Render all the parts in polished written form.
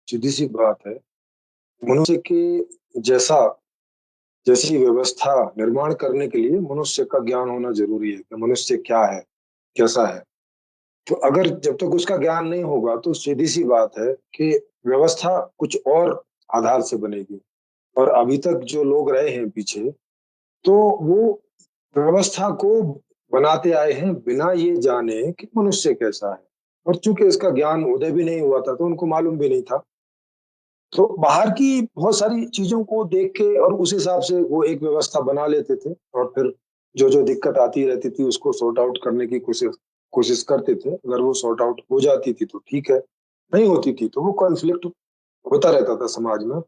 सीधी-सी बात है, मनुष्य के जैसा जैसी व्यवस्था निर्माण करने के लिए मनुष्य का ज्ञान होना ज़रूरी है कि मनुष्य क्या है, कैसा है। तो अगर जब तक उसका ज्ञान नहीं होगा तो सीधी-सी बात है कि व्यवस्था कुछ और आधार से बनेगी। और अभी तक जो लोग रहे हैं पीछे, तो वो व्यवस्था को बनाते आए हैं बिना ये जाने कि मनुष्य कैसा है। और चूँकि इसका ज्ञान उदय भी नहीं हुआ था, तो उनको मालूम भी नहीं था। तो बाहर की बहुत सारी चीज़ों को देख के और उस हिसाब से वो एक व्यवस्था बना लेते थे और फिर जो-जो दिक्कत आती रहती थी उसको सॉर्ट आउट करने की कोशिश कोशिश करते थे। अगर वो सॉर्ट आउट हो जाती थी तो ठीक है, नहीं होती थी तो वो कॉन्फ्लिक्ट होता रहता था समाज में।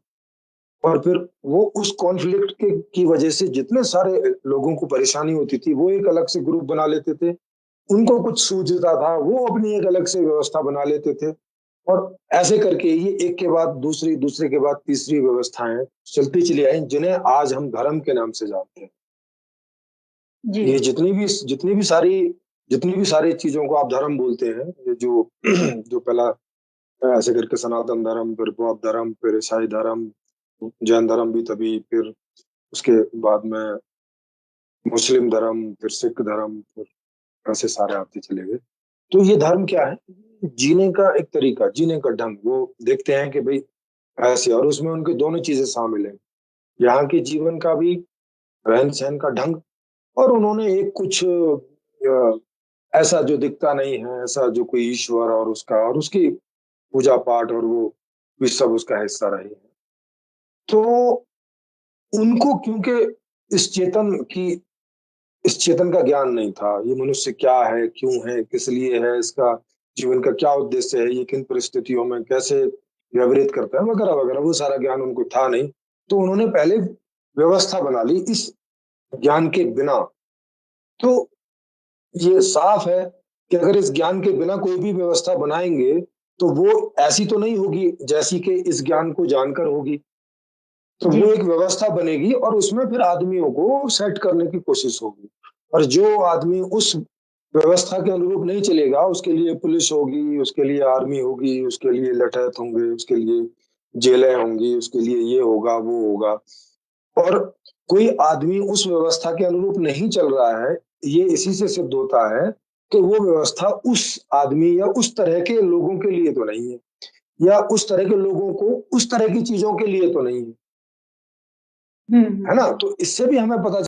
और फिर वो उस कॉन्फ्लिक्ट के की वजह से जितने सारे लोगों को परेशानी होती थी, वो एक अलग से ग्रुप बना लेते थे। उनको कुछ सूझता था, वो अपनी एक अलग से व्यवस्था बना लेते थे और ऐसे करके ये एक के बाद दूसरी, दूसरे के बाद तीसरी व्यवस्थाएँ चलती चली आई, जिन्हें आज हम धर्म के नाम से जानते हैं। जी। ये जितनी भी सारी चीज़ों को आप धर्म बोलते हैं, ये जो जो पहला ऐसे करके सनातन धर्म, फिर बौद्ध धर्म, फिर ईसाई धर्म, जैन धर्म भी तभी, फिर उसके बाद में मुस्लिम धर्म, फिर सिख धर्म, फिर ऐसे सारे आते चले गए। तो ये धर्म क्या है? जीने का एक तरीका, जीने का ढंग। वो देखते हैं कि भई ऐसे और उसमें उनकी दोनों चीज़ें शामिल हैं। यहाँ के जीवन का भी रहन-सहन का ढंग और उन्होंने एक कुछ ऐसा जो दिखता नहीं है, ऐसा जो कोई ईश्वर और उसका और उसकी पूजा-पाठ और वो भी सब उसका हिस्सा रहे हैं। तो उनको क्योंकि इस चेतन की इस चेतन का ज्ञान नहीं था। ये मनुष्य क्या है, क्यों है, किस लिए है, इसका जीवन का क्या उद्देश्य है, ये किन परिस्थितियों में कैसे व्यवहृत करता है, वगैरह-वगैरह, वो सारा ज्ञान उनको था नहीं। तो उन्होंने पहले व्यवस्था बना ली इस ज्ञान के बिना। तो ये साफ है कि अगर इस ज्ञान के बिना कोई भी व्यवस्था बनाएँगे, तो वो ऐसी तो नहीं होगी जैसी कि इस ज्ञान को जानकर होगी। तो जी। वो एक व्यवस्था बनेगी और उसमें फिर आदमियों को सेट करने की कोशिश होगी। और जो आदमी उस व्यवस्था के अनुरूप नहीं चलेगा, उसके लिए पुलिस होगी, उसके लिए आर्मी होगी, उसके लिए लठैत होंगे, उसके लिए जेलें होंगी, उसके लिए ये होगा, वो होगा। और कोई आदमी उस व्यवस्था के अनुरूप नहीं चल रहा है, ये इसी से सिद्ध होता है कि वो व्यवस्था उस आदमी या उस तरह के लोगों के लिए तो नहीं है, या उस तरह के लोगों को उस तरह की चीज़ों के लिए तो नहीं है। हुँ, है हुँ, ना? हुँ। तो इससे भी हमें पता